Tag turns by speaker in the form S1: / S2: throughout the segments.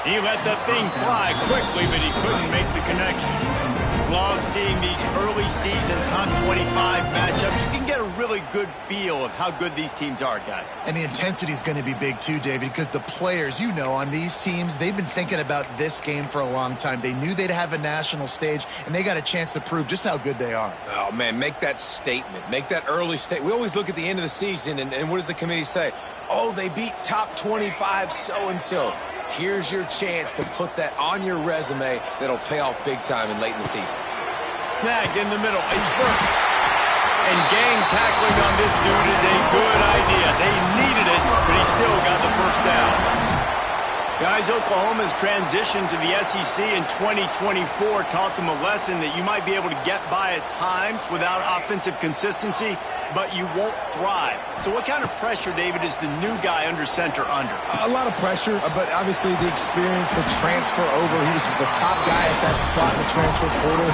S1: He let that thing fly quickly, but he couldn't make the connection. Love seeing these early season top 25 matchups. You can get a really good feel of how good these teams are, guys.
S2: And the intensity is going to be big too, David, because the players, you know, on these teams, they've been thinking about this game for a long time. They knew they'd have a national stage, and they got a chance to prove just how good they are.
S3: Oh, man, make that statement. Make that early statement. We always look at the end of the season, and what does the committee say? Oh, they beat top 25 so-and-so. Here's your chance to put that on your resume that'll pay off big time and late in the season.
S1: Snagged in the middle. It's Burks. And gang tackling on this dude is a good idea. They needed it, but he still got the first down. Guys, Oklahoma's transition to the SEC in 2024 taught them a lesson that you might be able to get by at times without offensive consistency, but you won't thrive. So what kind of pressure, David, is the new guy under center under?
S3: A lot of pressure, but obviously the experience, the transfer over. He was the top guy at that spot in the transfer portal.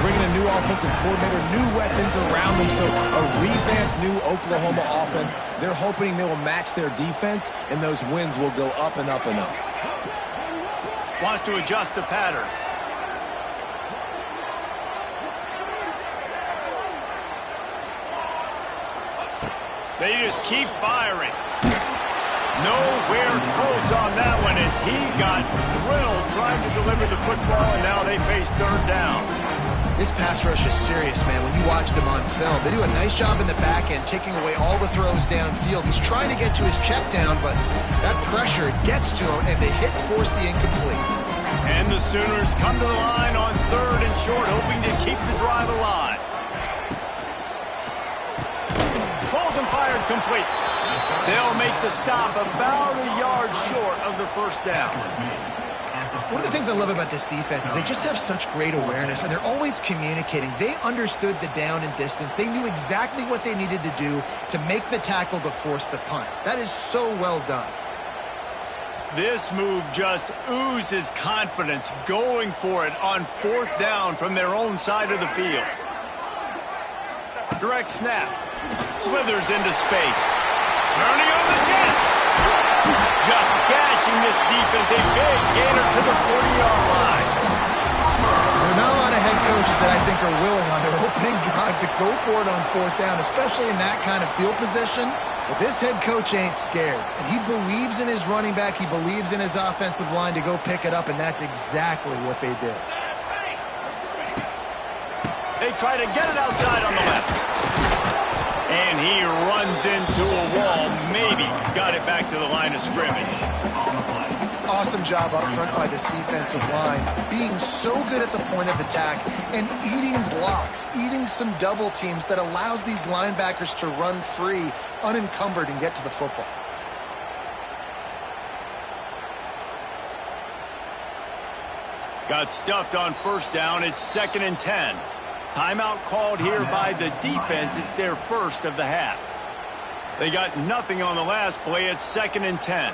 S3: Bringing a new offensive coordinator, new weapons around him, so a revamped new Oklahoma offense. They're hoping they will match their defense, and those wins will go up and up and up.
S1: Wants to adjust the pattern. They just keep firing. Nowhere close on that one as he got drilled trying to deliver the football, and now they face third down.
S2: This pass rush is serious, man. When you watch them on film, they do a nice job in the back end, taking away all the throws downfield. He's trying to get to his check down, but that pressure gets to him, and they force the incomplete.
S1: And the Sooners come to the line on third and short, hoping to keep the drive alive. Pulls and fired complete. They'll make the stop about a yard short of the first down.
S2: One of the things I love about this defense is they just have such great awareness, and they're always communicating. They understood the down and distance. They knew exactly what they needed to do to make the tackle to force the punt. That is so well done.
S1: This move just oozes confidence, going for it on fourth down from their own side of the field. Direct snap. Slithers into space. Turning on the Jets. Just gashing this defense. A big gainer to the 40-yard line.
S2: There are not a lot of head coaches that I think are willing on their opening drive to go for it on fourth down, especially in that kind of field position. But this head coach ain't scared. And he believes in his running back. He believes in his offensive line to go pick it up, and that's exactly what they did.
S1: They try to get it outside on the left. And he runs into a wall. Maybe got it back to the line of scrimmage.
S2: Awesome job up front by this defensive line, being so good at the point of attack and eating blocks, eating some double teams that allows these linebackers to run free, unencumbered, and get to the football.
S1: Got stuffed on first down. It's 2nd and 10. Timeout called here by the defense. It's their first of the half. They got nothing on the last play. It's 2nd and 10.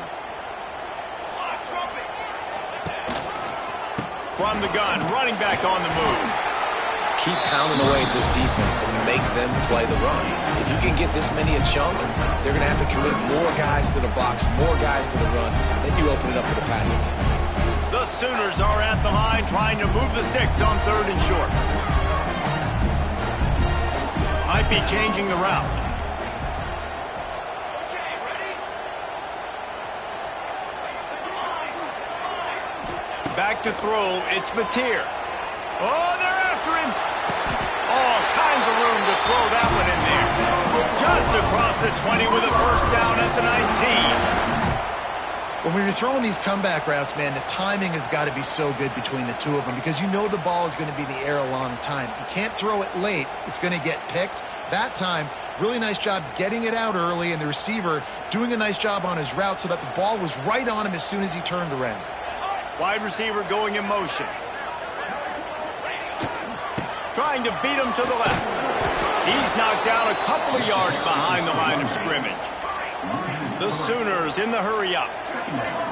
S1: From the gun, running back on the move.
S3: Keep pounding away at this defense and make them play the run. If you can get this many a chunk, they're going to have to commit more guys to the box, more guys to the run. Then you open it up for the passing game.
S1: The Sooners are at the line trying to move the sticks on third and short. Might be changing the route. Back to throw, it's Mateer. Oh, they're after him. All kinds of room to throw that one in there. Just across the 20 with a first down at the 19.
S2: When you're throwing these comeback routes, man, the timing has got to be so good between the two of them because you know the ball is going to be in the air a long time. You can't throw it late. It's going to get picked. That time, really nice job getting it out early, and the receiver doing a nice job on his route so that the ball was right on him as soon as he turned around.
S1: Wide receiver going in motion. Trying to beat him to the left. He's knocked down a couple of yards behind the line of scrimmage. The Sooners in the hurry up.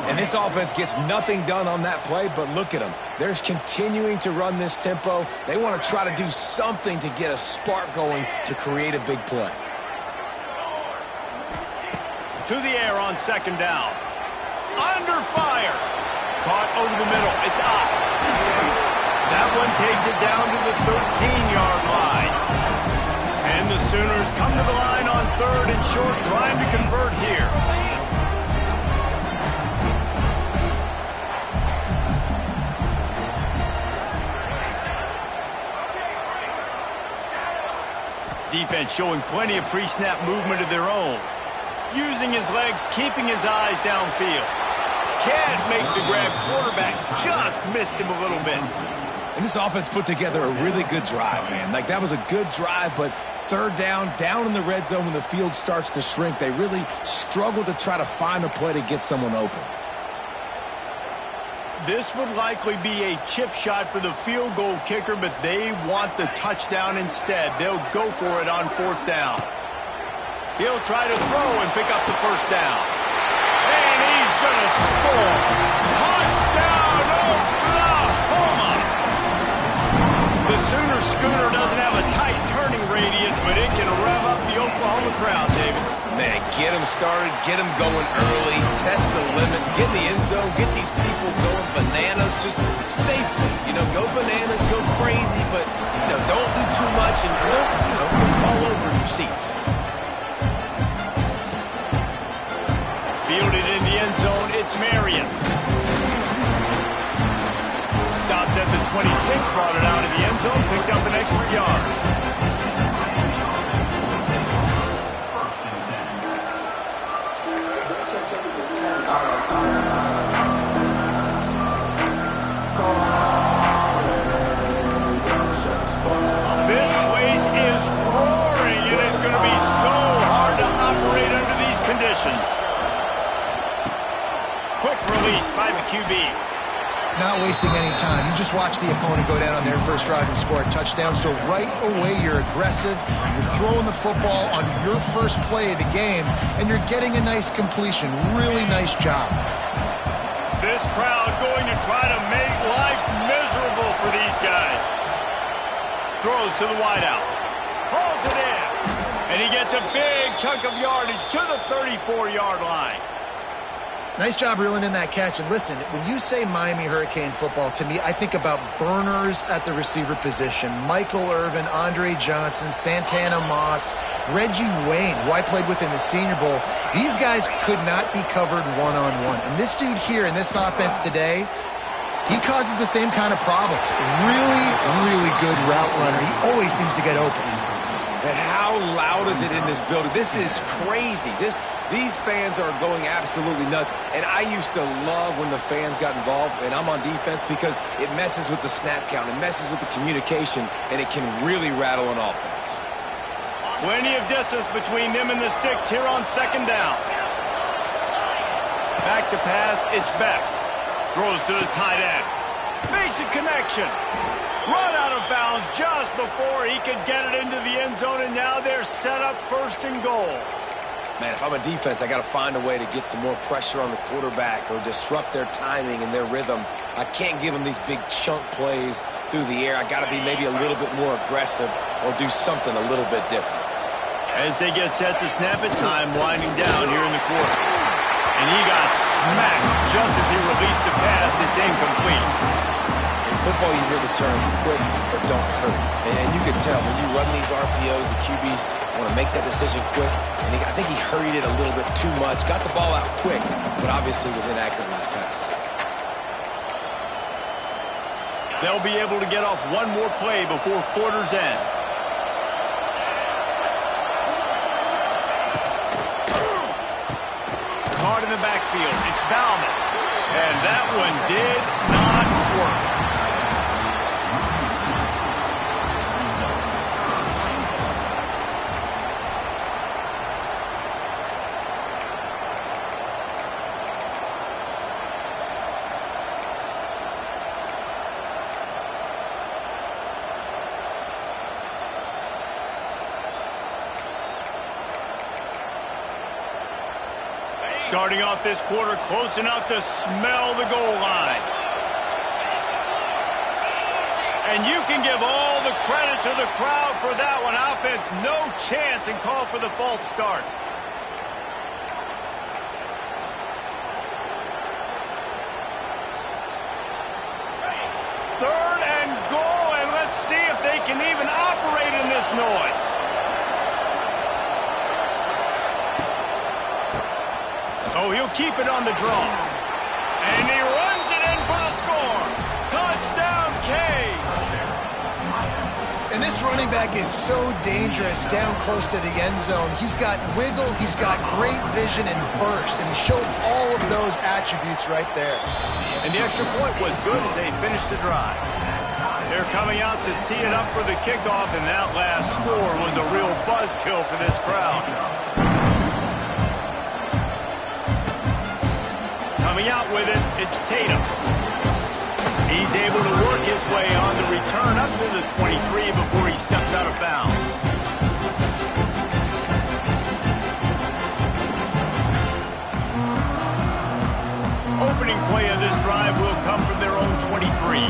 S3: And this offense gets nothing done on that play, but look at them. They're continuing to run this tempo. They want to try to do something to get a spark going to create a big play.
S1: To the air on 2nd down. Under fire. Caught over the middle. It's up. That one takes it down to the 13-yard line. And the Sooners come to the line on 3rd and short, trying to convert here. Defense showing plenty of pre-snap movement of their own. Using his legs, keeping his eyes downfield. Can't make the grab. Quarterback just missed him a little bit.
S3: And this offense put together a really good drive, man. Like, that was a good drive, but 3rd down in the red zone when the field starts to shrink, they really struggle to try to find a play to get someone open.
S1: This would likely be a chip shot for the field goal kicker, but they want the touchdown instead. They'll go for it on 4th down. He'll try to throw and pick up the 1st down. And he's going to score. Touchdown, Oklahoma! The Sooner schooner doesn't have a tight turning radius, but it can rev up the Oklahoma crowd, David.
S4: Man, get them started, get them going early, test the limits, get in the end zone, get these people going bananas just safely. You know, go bananas, go crazy, but, you know, don't do too much and don't fall over in your seats.
S1: Fielded in the end zone, it's Marion. Stopped at the 26, brought it out of the end zone, picked up an extra yard. This place is roaring, and it's going to be so hard to operate under these conditions. Quick release by the QB.
S2: Not wasting any time. You just watch the opponent go down on their first drive and score a touchdown. So right away, you're aggressive. You're throwing the football on your first play of the game, and you're getting a nice completion. Really nice job.
S1: This crowd going to try to make life miserable for these guys. Throws to the wideout. Hauls it in. And he gets a big chunk of yardage to the 34-yard line.
S2: Nice job reeling in that catch. And listen, when you say Miami Hurricane football, to me, I think about burners at the receiver position. Michael Irvin, Andre Johnson, Santana Moss, Reggie Wayne, who I played with in the Senior Bowl. These guys could not be covered one-on-one. And this dude here in this offense today, he causes the same kind of problems. Really, really good route runner. He always seems to get open.
S3: And how loud is it in this building? This is crazy. These fans are going absolutely nuts. And I used to love when the fans got involved, and I'm on defense, because it messes with the snap count. It messes with the communication, and it can really rattle an offense.
S1: Plenty of distance between them and the sticks here on 2nd down. Back to pass, it's Beck. Throws to the tight end. Makes a connection. Run out of bounds just before he could get it into the end zone, and now they're set up 1st and goal.
S3: Man, if I'm a defense, I got to find a way to get some more pressure on the quarterback or disrupt their timing and their rhythm. I can't give them these big chunk plays through the air. I got to be maybe a little bit more aggressive or do something a little bit different.
S1: As they get set to snap it, time winding down here in the quarter. And he got smacked just as he released the pass. It's incomplete.
S3: In football, you hear the term quick but don't hurt. And you can tell when you run these RPOs, the QBs want to make that decision quick. And I think he hurried it a little bit too much. Got the ball out quick, but obviously was inaccurate in his pass.
S1: They'll be able to get off one more play before quarter's end. Caught in the backfield. It's Bauman. And that one did not work. Starting off this quarter close enough to smell the goal line. And you can give all the credit to the crowd for that one. Offense, no chance, and call for the false start. shouldn't even operate in this noise. Oh, he'll keep it on the draw. And he runs it in for the score. Touchdown, Cage.
S2: And this running back is so dangerous down close to the end zone. He's got wiggle, he's got great vision and burst, and he showed all of those attributes right there.
S1: And the extra point was good as they finished the drive. They're coming out to tee it up for the kickoff, and that last score was a real buzzkill for this crowd. Coming out with it, it's Tatum. He's able to work his way on the return up to the 23 before he steps out of bounds. Opening play of this drive will come from their own 23.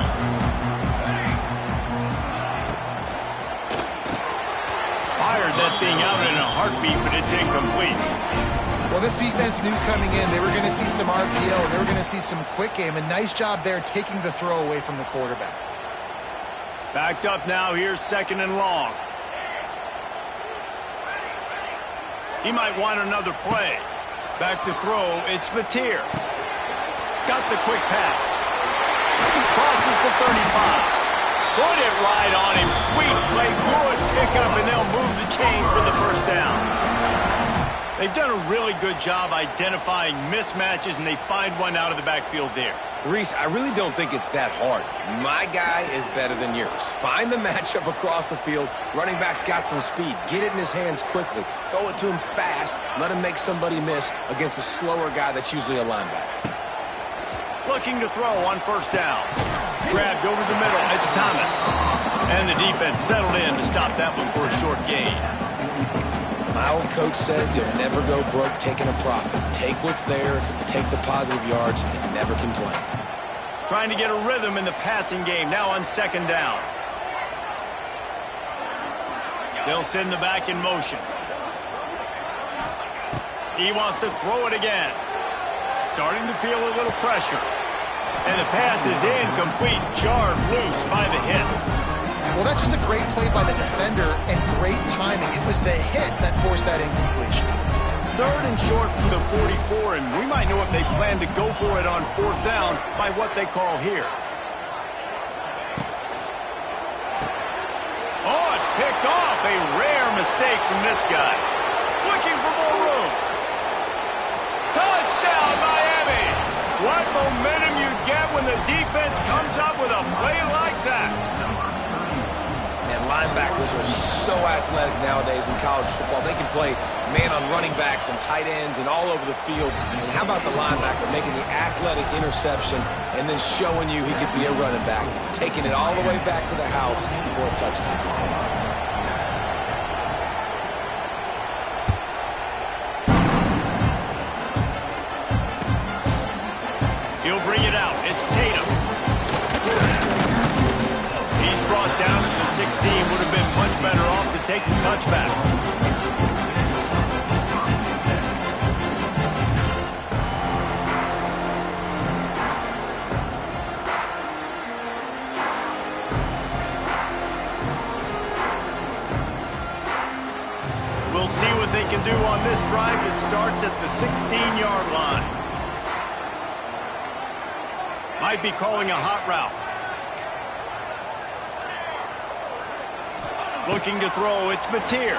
S1: Fired that thing out in a heartbeat, but it's incomplete.
S2: Well, this defense knew coming in they were going to see some RPO. They were going to see some quick game. A nice job there taking the throw away from the quarterback.
S1: Backed up now. Here's 2nd and long. He might want another play. Back to throw. It's Mateer. Got the quick pass. Crosses the 35. Put it right on him. Sweet play. Good pickup, and they'll move the chains with the first down. They've done a really good job identifying mismatches, and they find one out of the backfield there.
S4: Reese, I really don't think it's that hard. My guy is better than yours. Find the matchup across the field. Running back's got some speed. Get it in his hands quickly. Throw it to him fast. Let him make somebody miss against a slower guy that's usually a linebacker.
S1: Looking to throw on first down. Grabbed over the middle. It's Thomas. And the defense settled in to stop that one for a short gain.
S4: My old coach said you'll never go broke taking a profit. Take what's there, take the positive yards, and never complain.
S1: Trying to get a rhythm in the passing game, now on 2nd down. They'll send the back in motion. He wants to throw it again. Starting to feel a little pressure. And the pass is incomplete, jarred loose by the hit.
S2: Well, that's just a great play by the defender and great timing. It was the hit that forced that incompletion.
S1: 3rd and short from the 44, and we might know if they plan to go for it on 4th down by what they call here. Oh, it's picked off. A rare mistake from this guy. Looking for more room. Touchdown, Miami! What momentum you get when the defense comes up with a play like that.
S4: And linebackers are so athletic nowadays in college football. They can play man on running backs and tight ends and all over the field. And how about the linebacker making the athletic interception and then showing you he could be a running back, taking it all the way back to the house for a touchdown.
S1: He'll bring it out. It's Tatum. He's brought down to the 16. Would have been much better off to take the touchback. We'll see what they can do on this drive that starts at the 16-yard line. Might be calling a hot route. Looking to throw, it's Mateer.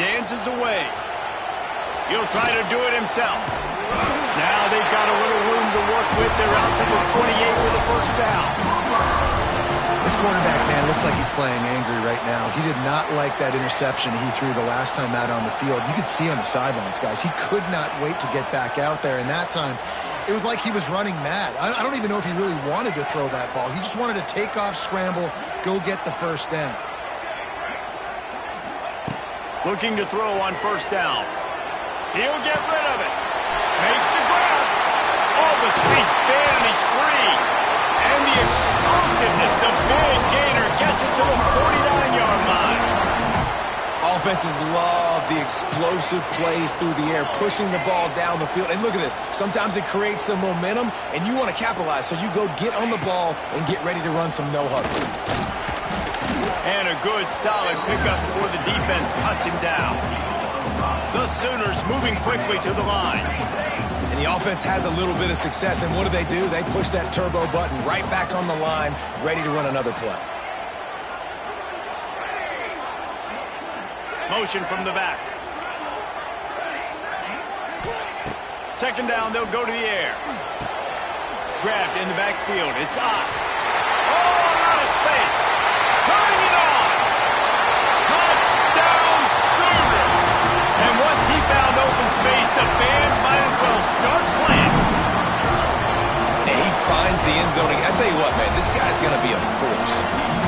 S1: Dances away. He'll try to do it himself. Now they've got a little room to work with. They're out to the 28 with a first down.
S2: This quarterback, man, looks like he's playing angry right now. He did not like that interception he threw the last time out on the field. You could see on the sidelines, guys. He could not wait to get back out there, and that time it was like he was running mad. I don't even know if he really wanted to throw that ball. He just wanted to take off, scramble, go get the first down.
S1: Looking to throw on first down. He'll get rid of it. Makes the grab. Oh, the speed span, and he's free. And the explosiveness, the big gainer gets it to the 49-yard line.
S3: Offenses love the explosive plays through the air, pushing the ball down the field. And look at this. Sometimes it creates some momentum, and you want to capitalize. So you go get on the ball and get ready to run some no-huddle.
S1: And a good, solid pickup before the defense cuts him down. The Sooners moving quickly to the line.
S3: And the offense has a little bit of success, and what do? They push that turbo button right back on the line, ready to run another play.
S1: Motion from the back. Second down, they'll go to the air. Grabbed in the backfield. It's Ott. Oh, out of space. Turning it on. Touchdown, Sooners. And once he found open space, the band might as well start playing.
S3: And he finds the end zone. I tell you what, man, this guy's going to be a force.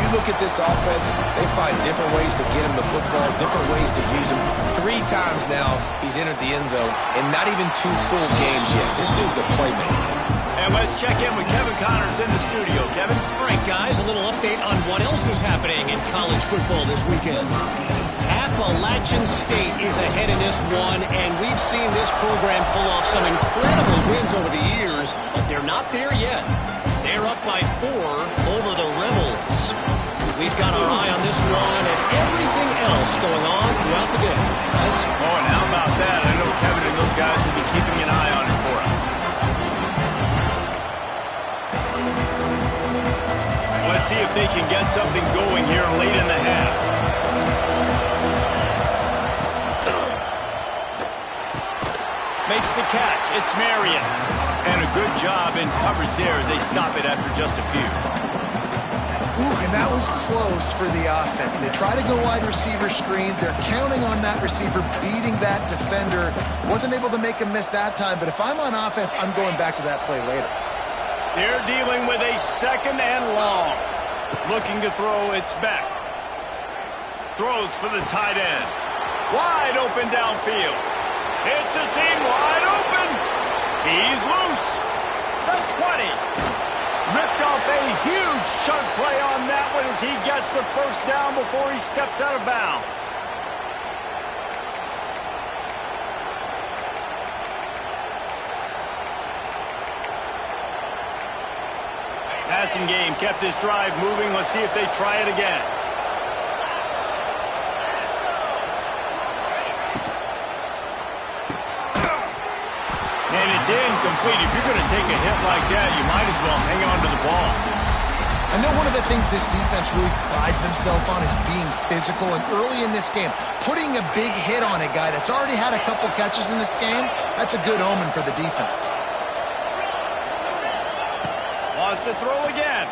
S3: You look at this offense, they find different ways to get him the football, different ways to use him. 3 times now he's entered the end zone, and not even 2 full games yet. This dude's a playmaker.
S1: And let's check in with Kevin Connors in the studio. Kevin?
S5: All right, guys, a little update on what else is happening in college football this weekend. Appalachian State is ahead in this one, and we've seen this program pull off some incredible wins over the years, but they're not there yet. They're up by 4 over the Rebels. We've got our eye on this one and everything else going on throughout the day. Guys?
S1: Oh, and how about that? I know Kevin and those guys will be keeping an eye on it for us. Let's see if they can get something going here late in the half. Makes the catch. It's Marion. And a good job in coverage there as they stop it after just a few.
S2: Ooh, and that was close for the offense. They try to go wide receiver screen. They're counting on that receiver beating that defender. Wasn't able to make him miss that time, but if I'm on offense, I'm going back to that play later.
S1: They're dealing with a second and long. Looking to throw, it's back. Throws for the tight end. Wide open downfield. It's a seam wide open. He's loose. The 20. Ripped off a huge chunk play on that one as he gets the first down before he steps out of bounds. Passing game kept this drive moving. Let's see if they try it again. And it's incomplete. If you're going to take a hit like that, you might as well hang on to the ball.
S2: I know one of the things this defense really prides themselves on is being physical, and early in this game, putting a big hit on a guy that's already had a couple catches in this game, that's a good omen for the defense.
S1: Wants to throw again.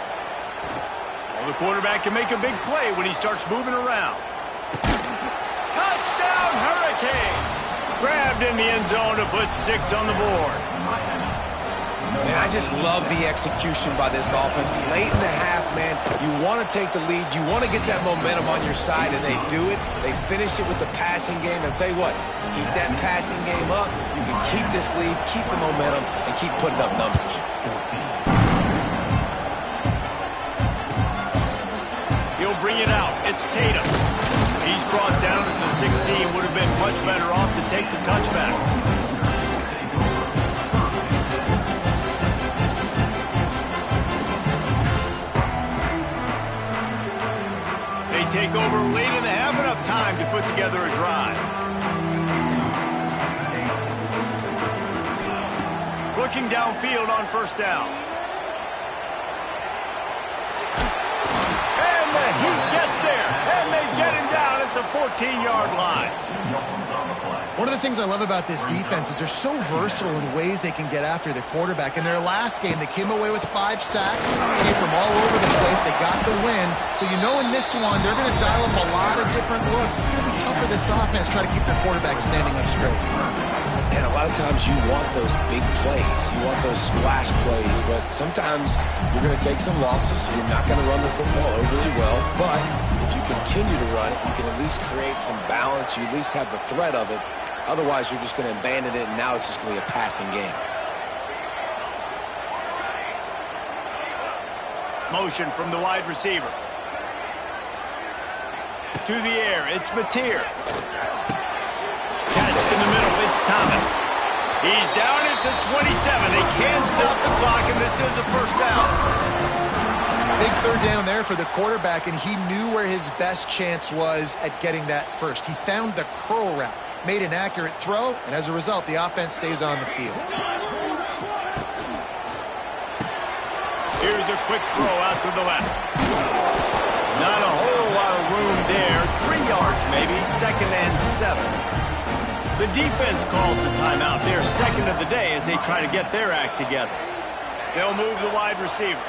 S1: Well, the quarterback can make a big play when he starts moving around. Touchdown, Hurricane! Grabbed in the end zone to put 6 on the board.
S3: Man, I just love the execution by this offense. Late in the half, man, you want to take the lead. You want to get that momentum on your side, and they do it. They finish it with the passing game. I'll tell you what, keep that passing game up. You can keep this lead, keep the momentum, and keep putting up numbers.
S1: He'll bring it out. It's Tatum. He's brought down to the 16. Would have been much better off to take the touchback. They take over late and they have enough time to put together a drive. Looking downfield on first down. And the Heat gets there. And they get him down at the 14-yard line.
S2: One of the things I love about this defense is they're so versatile in ways they can get after the quarterback. In their last game, they came away with 5 sacks, came from all over the place. They got the win. So you know in this one, they're going to dial up a lot of different looks. It's going to be tough for this offense to try to keep their quarterback standing up straight.
S3: And a lot of times you want those big plays. You want those splash plays. But sometimes you're going to take some losses. You're not going to run the football overly well. But if you continue to run it, you can at least create some balance. You at least have the threat of it. Otherwise, you're just going to abandon it, and now it's just going to be a passing game.
S1: Motion from the wide receiver. To the air, it's Mateer. Catch in the middle, it's Thomas. He's down at the 27. They can't stop the clock, and this is a first down.
S2: Big third down there for the quarterback, and he knew where his best chance was at getting that first. He found the curl route, made an accurate throw, and as a result, the offense stays on the field.
S1: Here's a quick throw out to the left. Not a whole lot of room there. 3 yards maybe, 2nd and 7. The defense calls the timeout. Their second of the day as they try to get their act together. They'll move the wide receiver.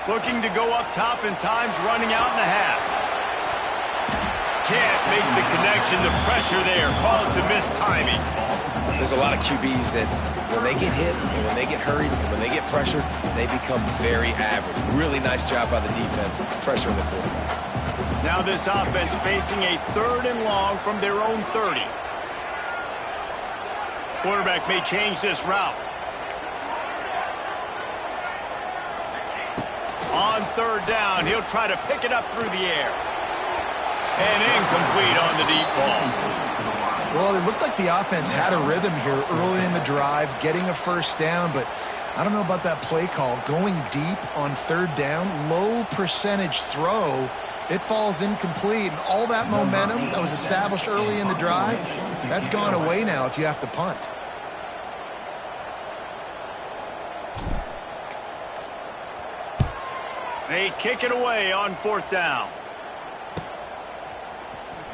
S1: Looking to go up top, and time's running out in the half. Can't make the connection. The pressure there caused the missed timing.
S4: There's a lot of QBs that when they get hit and when they get hurried and when they get pressured, they become very average. Really nice job by the defense, pressuring the quarterback.
S1: Now this offense facing a 3rd and long from their own 30. Quarterback may change this route. On 3rd down, he'll try to pick it up through the air. And incomplete on the deep ball.
S2: Well, it looked like the offense had a rhythm here early in the drive, getting a first down, but I don't know about that play call. Going deep on 3rd down, low percentage throw, it falls incomplete, and all that momentum that was established early in the drive, that's gone away now if you have to punt.
S1: They kick it away on 4th down.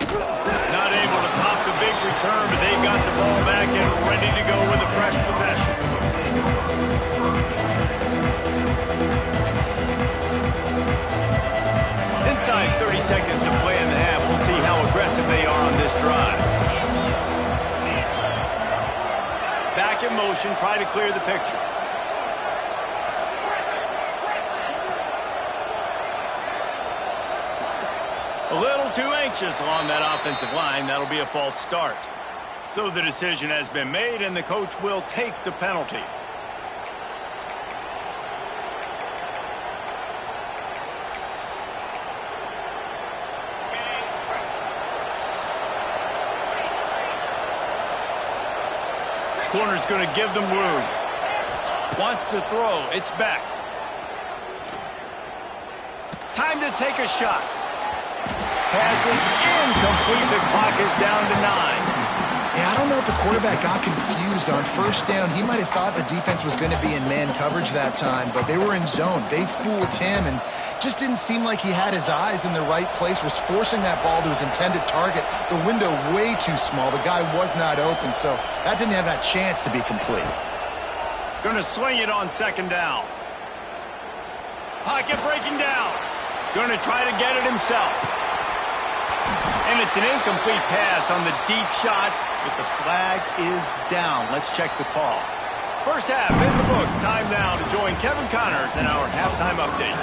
S1: Not able to pop the big return, but they got the ball back and ready to go with a fresh possession. Inside 30 seconds to play in the half. We'll see how aggressive they are on this drive. Back in motion, try to clear the picture. A little too anxious along that offensive line. That'll be a false start. So the decision has been made, and the coach will take the penalty. Corner's going to give them room. Wants to throw. It's back. Time to take a shot. Pass is incomplete. The clock is down to 9.
S2: Yeah, I don't know if the quarterback got confused on 1st down. He might have thought the defense was going to be in man coverage that time, but they were in zone. They fooled him and just didn't seem like he had his eyes in the right place, was forcing that ball to his intended target. The window way too small. The guy was not open, so that didn't have that chance to be complete.
S1: Going to swing it on 2nd down. Pocket breaking down. Going to try to get it himself. And it's an incomplete pass on the deep shot, but the flag is down. Let's check the call. First half in the books. Time now to join Kevin Connors in our halftime update.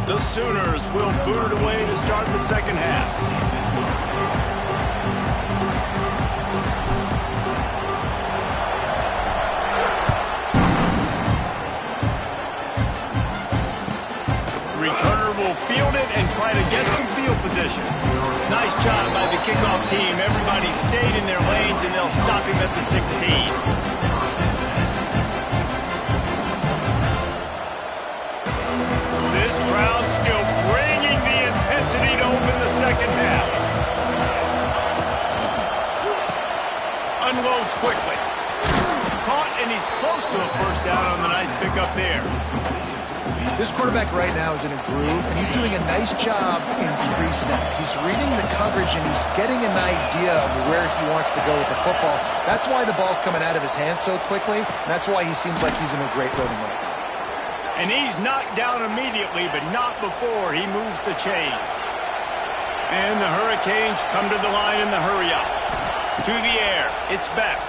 S1: The Sooners will boot it away to start the 2nd half. Returner will field it and try to get some field position. Nice job by the kickoff team. Everybody stayed in their lanes, and they'll stop him at the 16. This crowd still bringing the intensity to open the 2nd half. Unloads quickly. Caught, and he's close to a first down on the nice pickup there.
S2: This quarterback right now is in a groove, and he's doing a nice job in pre-snap. He's reading the coverage, and he's getting an idea of where he wants to go with the football. That's why the ball's coming out of his hands so quickly, and that's why he seems like he's in a great rhythm right now.
S1: And he's knocked down immediately, but not before he moves the chains. And the Hurricanes come to the line in the hurry up. To the air. It's back.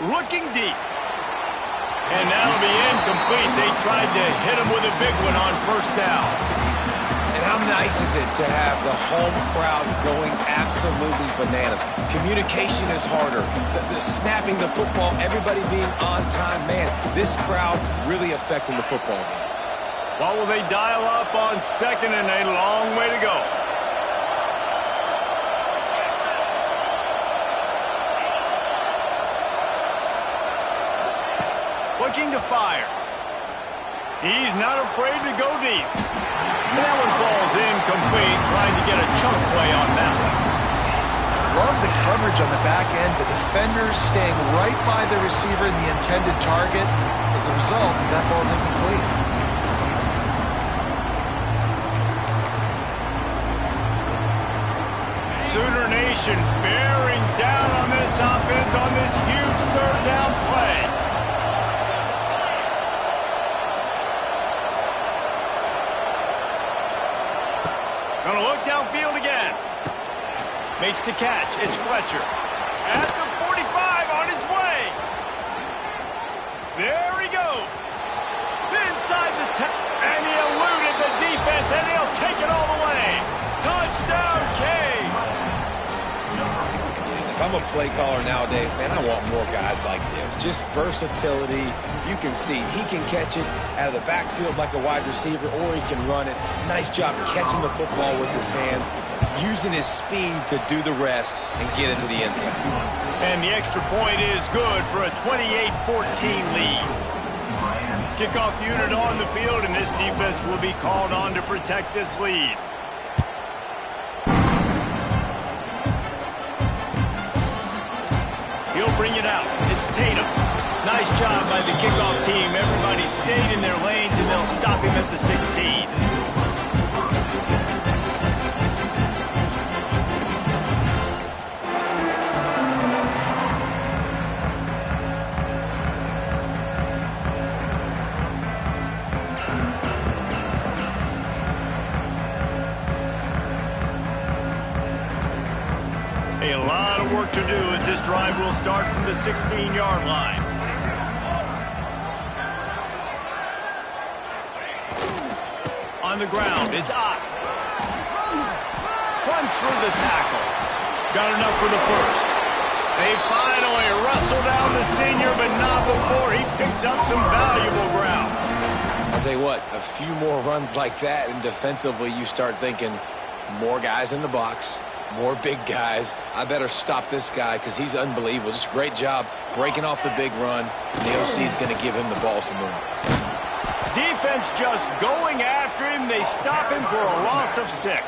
S1: Looking deep. And that'll be incomplete. They tried to hit him with a big one on 1st down.
S4: And And how nice is it to have the home crowd going absolutely bananas? Communication is harder. The snapping the football, everybody being on time. Man, this crowd really affecting the football game.
S1: What will they dial up on second and a long way to go? Looking to fire. He's not afraid to go deep. That one falls incomplete, trying to get a chunk play on that one.
S2: Love the coverage on the back end. The defenders staying right by the receiver in the intended target. As a result, that ball's incomplete.
S1: Sooner Nation bearing down on this offense on this huge third down play. Gonna look downfield again. Makes the catch. It's Fletcher. At the 45 on his way. There he goes. Inside the 10. And he eluded the defense, and he'll take it all the way. Touchdown, Canes.
S4: If I'm a play caller nowadays, man, I want more guys like this. Just versatility. You can see he can catch it out of the backfield like a wide receiver, or he can run it. Nice job catching the football with his hands, using his speed to do the rest and get into the end zone.
S1: And the extra point is good for a 28-14 lead. Kickoff unit on the field, and this defense will be called on to protect this lead. He'll bring it out. It's Tatum. Nice job by the kickoff team. Everybody stayed in their lanes, and they'll stop him at the 16. A lot of work to do as this drive will start from the 16-yard line. On the ground, it's Ott. Runs through the tackle. Got enough for the first. They finally wrestle down the senior, but not before he picks up some valuable ground.
S4: I'll tell you what, a few more runs like that, and defensively you start thinking more guys in the box, more big guys. I better stop this guy because he's unbelievable. Just great job breaking off the big run. And the OC is going to give him the ball some more.
S1: Defense just going after him. They stop him for a loss of 6.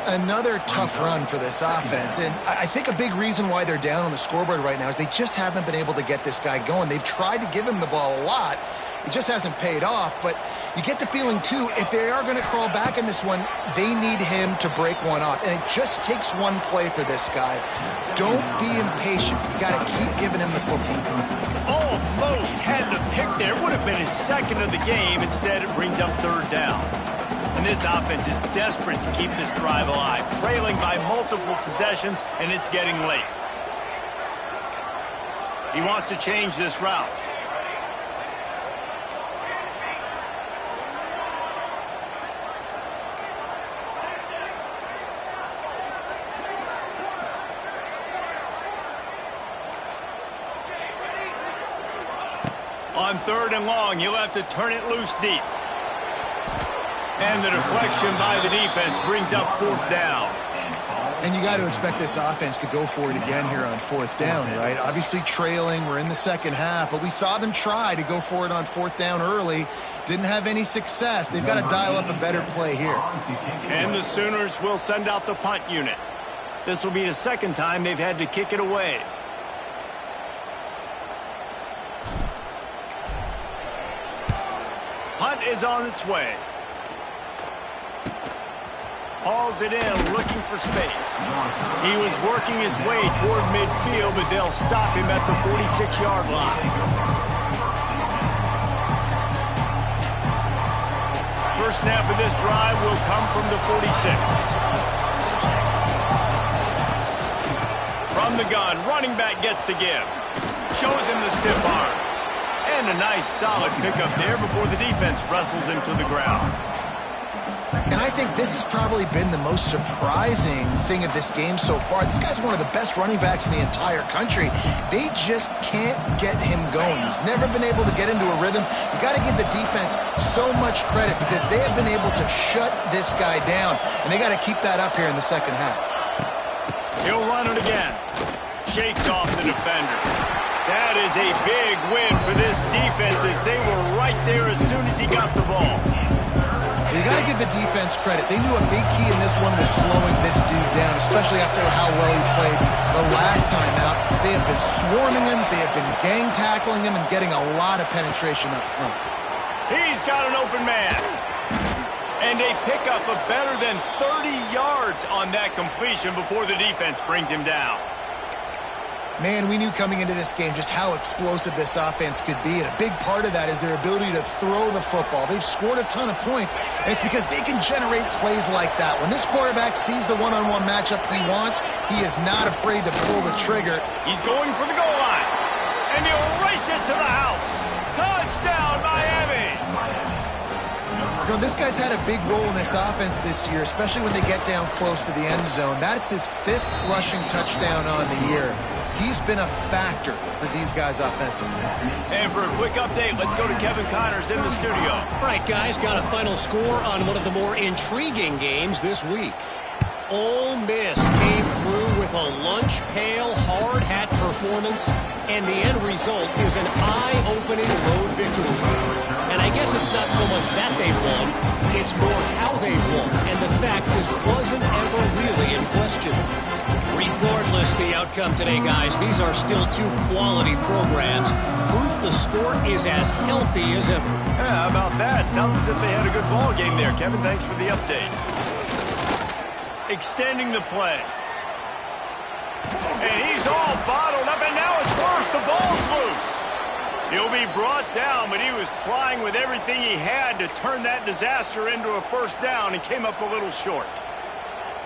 S2: Another tough run for this offense, and I think a big reason why they're down on the scoreboard right now is they just haven't been able to get this guy going. They've tried to give him the ball a lot. It just hasn't paid off, but you get the feeling, too, if they are going to crawl back in this one, they need him to break one off, and it just takes one play for this guy. Don't be impatient. You got to keep giving him the football.
S1: Almost had the pick there. Would have been his second of the game. Instead, it brings up third down. And this offense is desperate to keep this drive alive, trailing by multiple possessions, and it's getting late. He wants to change this route. On third and long, he'll have to turn it loose deep. And the deflection by the defense brings up fourth down.
S2: And you got to expect this offense to go for it again here on fourth down, right? Obviously trailing, we're in the second half, but we saw them try to go for it on fourth down early. Didn't have any success. They've got to dial up a better play here.
S1: And the Sooners will send out the punt unit. This will be the second time they've had to kick it away. Punt is on its way. Hauls it in, looking for space. He was working his way toward midfield, but they'll stop him at the 46-yard line. First snap of this drive will come from the 46. From the gun, running back gets to give. Shows him the stiff arm. And a nice solid pickup there before the defense wrestles him to the ground.
S2: And I think this has probably been the most surprising thing of this game so far. This guy's one of the best running backs in the entire country. They just can't get him going. He's never been able to get into a rhythm. You got to give the defense so much credit because they have been able to shut this guy down, and they got to keep that up here in the second half.
S1: He'll run it again. Shakes off the defender. That is a big win for this defense as they were right there as soon as he got the ball.
S2: You got to give the defense credit. They knew a big key in this one was slowing this dude down, especially after how well he played the last time out. They have been swarming him, they have been gang tackling him, and getting a lot of penetration up front.
S1: He's got an open man. And a pickup of better than 30 yards on that completion before the defense brings him down.
S2: Man, we knew coming into this game just how explosive this offense could be, and a big part of that is their ability to throw the football. They've scored a ton of points, and it's because they can generate plays like that. When this quarterback sees the one-on-one matchup he wants, he is not afraid to pull the trigger.
S1: He's going for the goal line, and he'll race it to the house. Touchdown, Miami!
S2: You know, this guy's had a big role in this offense this year, especially when they get down close to the end zone. That's his 5th rushing touchdown on the year. He's been a factor for these guys offensively.
S1: And for a quick update, let's go to Kevin Connors in the studio.
S5: All right, guys, got a final score on one of the more intriguing games this week. Ole Miss came through with a lunch pail hard hat performance, and the end result is an eye-opening road victory. And I guess it's not so much that they won, it's more how they won, and the fact this wasn't ever really in question. Regardless the outcome today, guys, these are still two quality programs. Proof the sport is as healthy as ever.
S1: Yeah, how about that? Sounds as if they had a good ball game there. Kevin, thanks for the update. Extending the play. And he's all bottled up, and now it's worse. The ball's loose. He'll be brought down, but he was trying with everything he had to turn that disaster into a first down and came up a little short.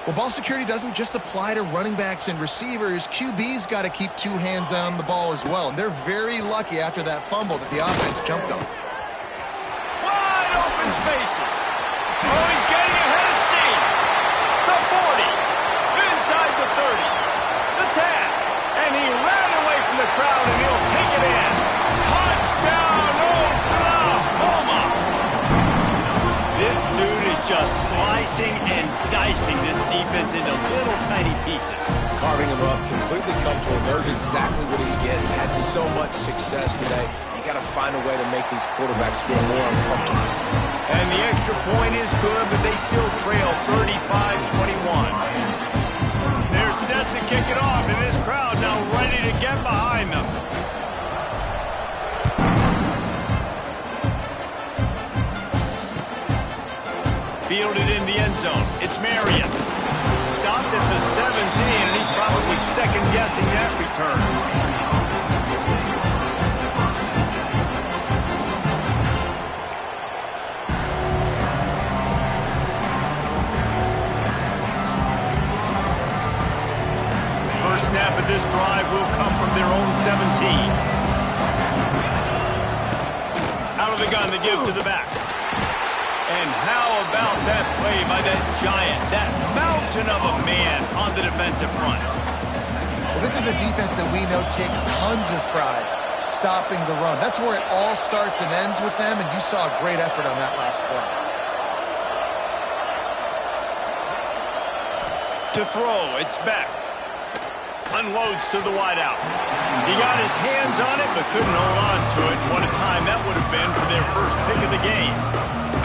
S2: Well, ball security doesn't just apply to running backs and receivers. QB's got to keep 2 hands on the ball as well, and they're very lucky after that fumble that the offense jumped on.
S1: Wide open spaces. Oh, he's getting ahead of steam. The 40, inside the 30, the 10, and he ran away from the crowd, and he'll take it in. Touchdown, Oklahoma! This dude is just slicing and dicing this defense into little tiny pieces.
S4: Carving him up, completely comfortable, knows exactly what he's getting, had so much success today. You got to find a way to make these quarterbacks feel more uncomfortable.
S1: And the extra point is good, but they still trail 35-21. They're set to kick it off, and this crowd now ready to get behind them. Fielded in the end zone. It's Marion. Stopped at the 17, and he's probably second-guessing that return. Snap of this drive will come from their own 17. Out of the gun, they give to the back. And how about that play by that giant, that mountain of a man on the defensive front?
S2: Well, this is a defense that we know takes tons of pride stopping the run. That's where it all starts and ends with them, and you saw a great effort on that last play.
S1: To throw, it's back. Unloads to the wideout. He got his hands on it, but couldn't hold on to it. What a time that would have been for their first pick of the game.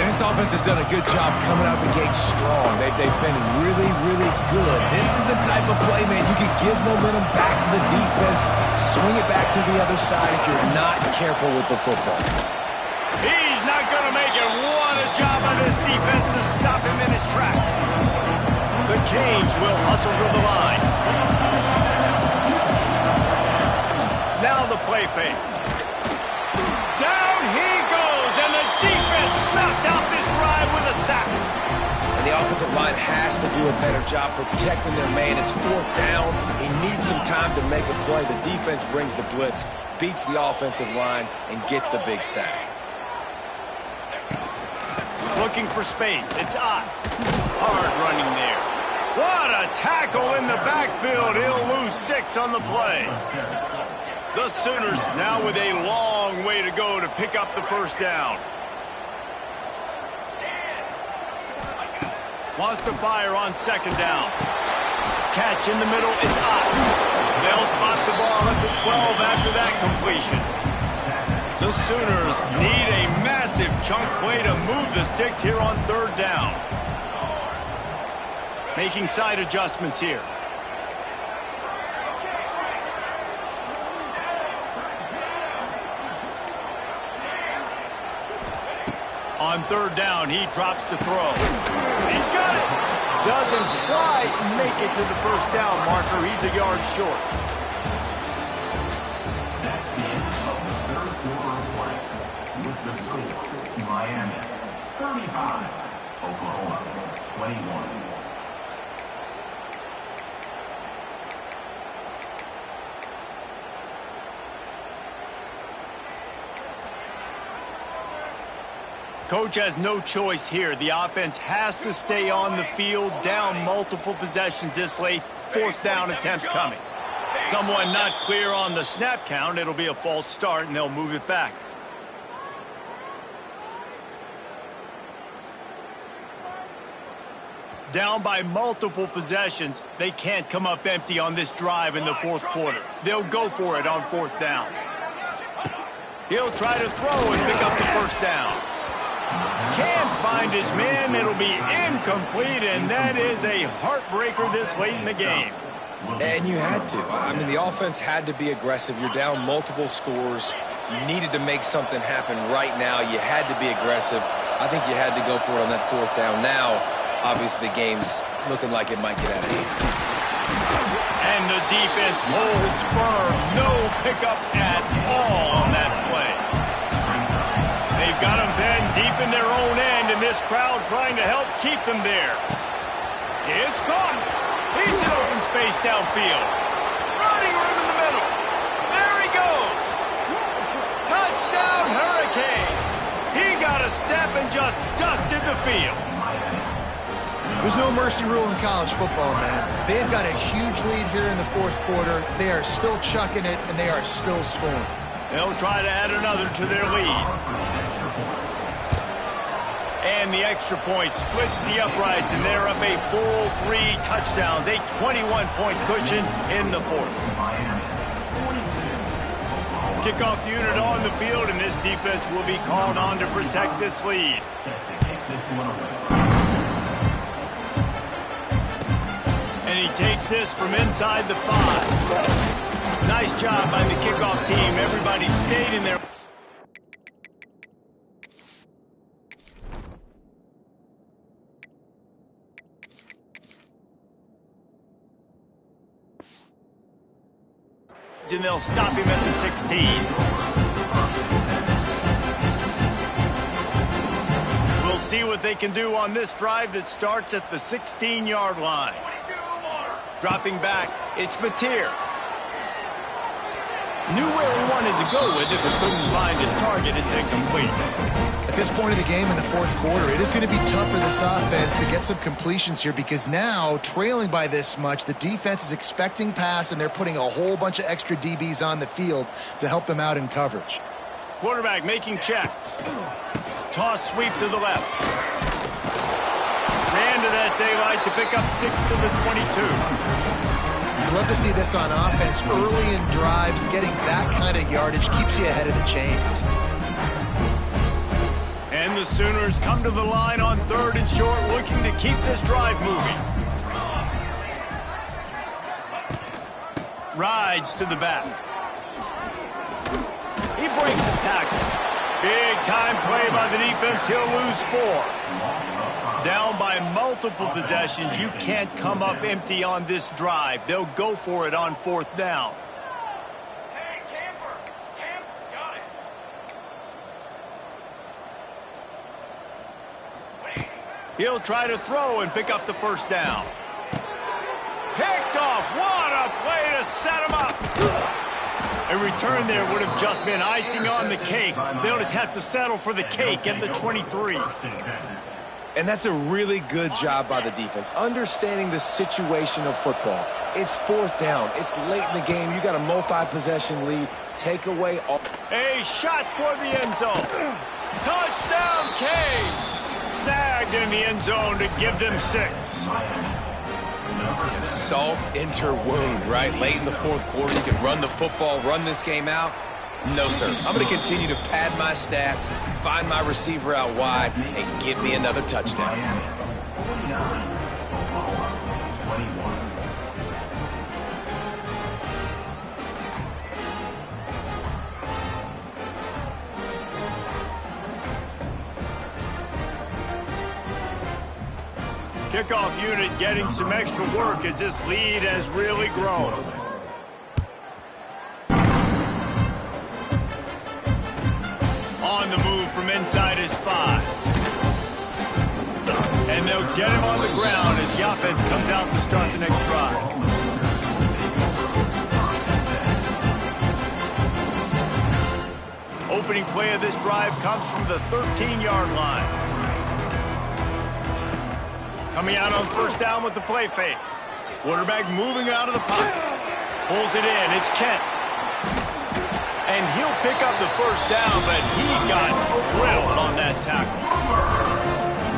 S3: And this offense has done a good job coming out the gate strong. They've been really, really good. This is the type of play, man, you can give momentum back to the defense, swing it back to the other side if you're not careful with the football.
S1: He's not going to make it. What a job by this defense to stop him in his tracks. The Canes will hustle to the line. Now the play fake. Down he goes, and the defense snuffs out this drive with a sack.
S4: And the offensive line has to do a better job protecting their man. It's 4th down. He needs some time to make a play. The defense brings the blitz, beats the offensive line, and gets the big sack.
S1: looking for space. It's Ott. Hard running there. What a tackle in the backfield. He'll lose 6 on the play. The Sooners now with a long way to go to pick up the first down. Wants to fire on second down. Catch in the middle, it's Ott. They'll spot the ball at the 12 after that completion. The Sooners need a massive chunk play to move the sticks here on third down. Making side adjustments here. On third down, he drops to throw. He's got it. Doesn't quite make it to the first down marker. He's a yard short.
S6: That's the end of the third quarter of play. With the score, Miami 35, Oklahoma 21.
S1: Coach has no choice here. The offense has to stay on the field, down multiple possessions this late. Fourth down attempt coming. Someone not clear on the snap count. It'll be a false start, and they'll move it back. Down by multiple possessions. They can't come up empty on this drive in the fourth quarter. They'll go for it on fourth down. He'll try to throw and pick up the first down. Can't find his man. It'll be incomplete, and that is a heartbreaker this late in the game.
S4: And you had to. I mean, the offense had to be aggressive. You're down multiple scores. You needed to make something happen right now. You had to be aggressive. I think you had to go for it on that fourth down. Now, obviously, the game's looking like it might get out of hand.
S1: And the defense holds firm. No pickup at all on that play. They've got them then deep in their own end, and this crowd trying to help keep them there. It's caught. He's in open space downfield. Running room in the middle. There he goes. Touchdown, Hurricanes. He got a step and just dusted the field.
S2: There's no mercy rule in college football, man. They've got a huge lead here in the fourth quarter. They are still chucking it, and they are still scoring.
S1: They'll try to add another to their lead. And the extra point splits the uprights, and they're up a full 3 touchdowns, a 21-point cushion in the fourth. Kickoff unit on the field, and this defense will be called on to protect this lead. And he takes this from inside the 5. Nice job by the kickoff team. Everybody stayed in there. And they'll stop him at the 16. We'll see what they can do on this drive that starts at the 16-yard line. Dropping back, it's Mateer. Knew where he wanted to go with it, but couldn't find his target. It's incomplete.
S2: At this point of the game in the fourth quarter, it is going to be tough for this offense to get some completions here because now, trailing by this much, the defense is expecting pass, and they're putting a whole bunch of extra DBs on the field to help them out in coverage.
S1: Quarterback making checks. Toss sweep to the left. Ran to that daylight to pick up 6 to the 22.
S2: You love to see this on offense early in drives. Getting that kind of yardage keeps you ahead of the chains.
S1: And the Sooners come to the line on 3rd and short, looking to keep this drive moving. Rides to the back. He breaks a tackle. Big time play by the defense. He'll lose 4. Down by multiple possessions. You can't come up empty on this drive. They'll go for it on 4th down. He'll try to throw and pick up the first down. Picked off. What a play to set him up. A return there would have just been icing on the cake. They'll just have to settle for the cake at the 23.
S4: And that's a really good job by the defense, understanding the situation of football. It's fourth down. It's late in the game. You got a multi-possession lead. Take away all.
S1: A shot toward the end zone. Touchdown, Canes. Snagged in the end zone to give them 6.
S4: Salt into wound, right? Late in the fourth quarter, you can run the football, run this game out. No, sir. I'm going to continue to pad my stats, find my receiver out wide, and give me another touchdown.
S1: Kickoff unit getting some extra work as this lead has really grown. On the move from inside his 5. And they'll get him on the ground as the offense comes out to start the next drive. Opening play of this drive comes from the 13-yard line. Coming out on first down with the play fake. Quarterback moving out of the pocket. Pulls it in. It's Kent. And he'll pick up the first down, but he got drilled on that tackle.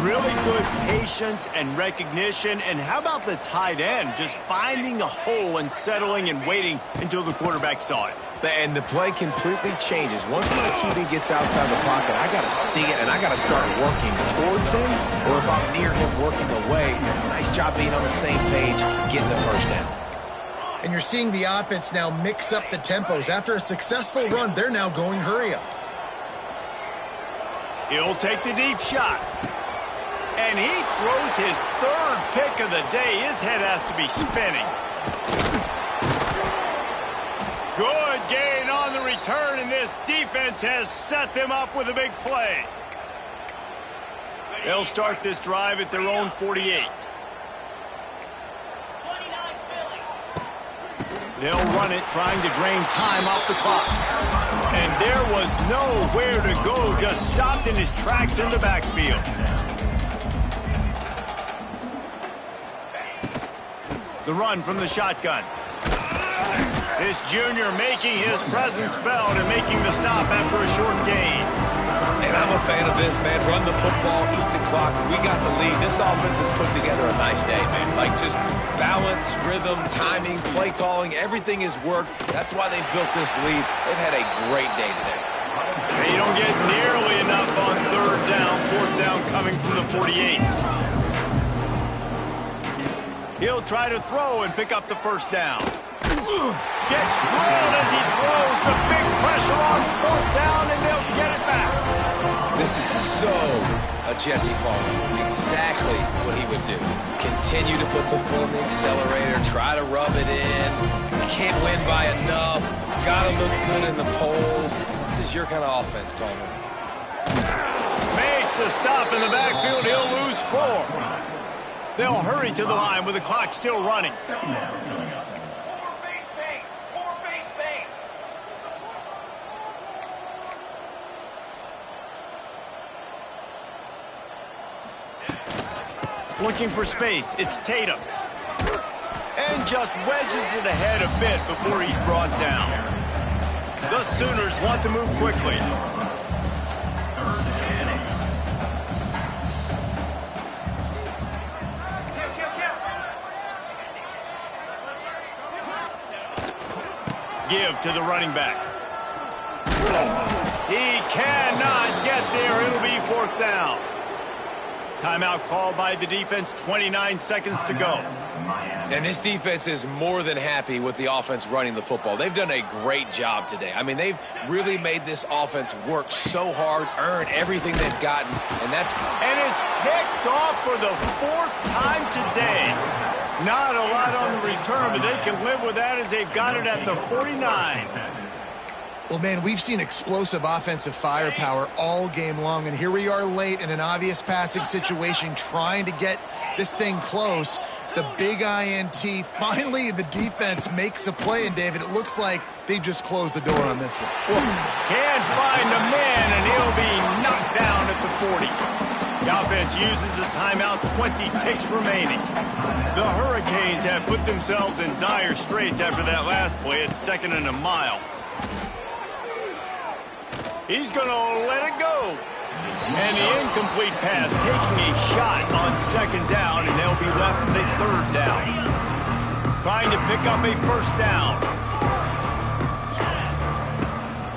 S1: Really good patience and recognition. And how about the tight end just finding a hole and settling and waiting until the quarterback saw it?
S4: And the play completely changes. Once my QB gets outside the pocket, I got to see it, and I got to start working towards him, or if I'm near him working away, nice job being on the same page, getting the first down.
S2: And you're seeing the offense now mix up the tempos. After a successful run, they're now going hurry up.
S1: He'll take the deep shot. And he throws his 3rd pick of the day. His head has to be spinning. Good gain on the return, and this defense has set them up with a big play. They'll start this drive at their own 48. They'll run it, trying to drain time off the clock. And there was nowhere to go, just stopped in his tracks in the backfield. The run from the shotgun. This junior making his presence felt and making the stop after a short gain.
S4: And I'm a fan of this, man. Run the football, eat the clock. We got the lead. This offense has put together a nice day, man. Like just balance, rhythm, timing, play calling, everything has worked. That's why they've built this lead. They've had a great day today.
S1: They don't get nearly enough on 3rd down, 4th down coming from the 48. He'll try to throw and pick up the first down. Gets drilled as he throws. The big pressure on 4th down, and they'll get it back.
S4: This is so a Jesse Palmer. Exactly what he would do. Continue to put the foot on the accelerator, try to rub it in. Can't win by enough. Gotta look good in the polls. This is your kind of offense, Palmer.
S1: Makes a stop in the backfield. He'll lose 4. They'll hurry to the line with the clock still running. Looking for space. It's Tatum. And just wedges it ahead a bit before he's brought down. The Sooners want to move quickly. Give to the running back. He cannot get there. It'll be 4th down. Timeout called by the defense, 29 seconds to go.
S4: And this defense is more than happy with the offense running the football. They've done a great job today. I mean, they've really made this offense work so hard, earn everything they've gotten, and that's...
S1: And it's picked off for the 4th time today. Not a lot on the return, but they can live with that as they've got it at the 49.
S2: Well, man, we've seen explosive offensive firepower all game long, and here we are late in an obvious passing situation trying to get this thing close. The big INT, finally the defense makes a play, and David, it looks like they just closed the door on this one.
S1: Can't find a man, and he'll be knocked down at the 40. The defense uses a timeout, 20 ticks remaining. The Hurricanes have put themselves in dire straits after that last play at 2nd and a mile. He's going to let it go. And the incomplete pass taking a shot on 2nd down, and they'll be left with a 3rd down. Trying to pick up a 1st down.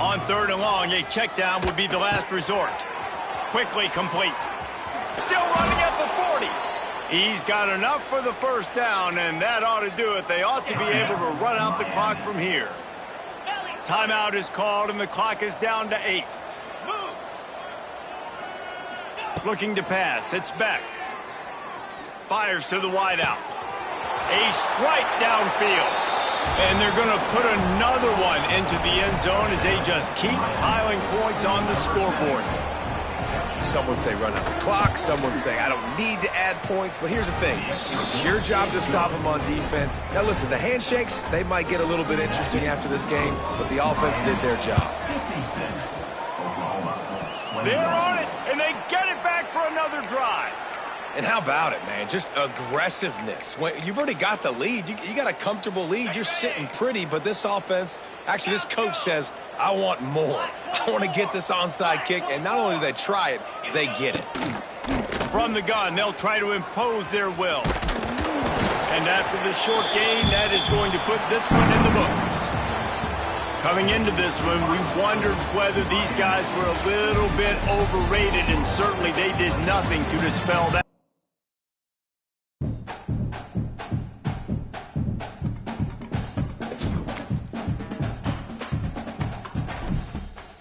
S1: On 3rd and long, a check down would be the last resort. Quickly complete. Still running at the 40. He's got enough for the 1st down, and that ought to do it. They ought to be able to run out the clock from here. Timeout is called, and the clock is down to 8. Looking to pass. It's Beck. Fires to the wideout. A strike downfield. And they're going to put another one into the end zone as they just keep piling points on the scoreboard.
S4: Some would say run out the clock. Some would say I don't need to add points. But here's the thing. It's your job to stop them on defense. Now, listen, the handshakes, they might get a little bit interesting after this game, but the offense did their job.
S1: They're on it, and they get it back for another drive.
S4: And how about it, man? Just aggressiveness. When you've already got the lead. You got a comfortable lead. You're sitting pretty, but this offense, actually this coach says, I want more. I want to get this onside kick, and not only do they try it, they get it.
S1: From the gun, they'll try to impose their will. And after the short gain, that is going to put this one in the books. Coming into this one, we wondered whether these guys were a little bit overrated, and certainly they did nothing to dispel that.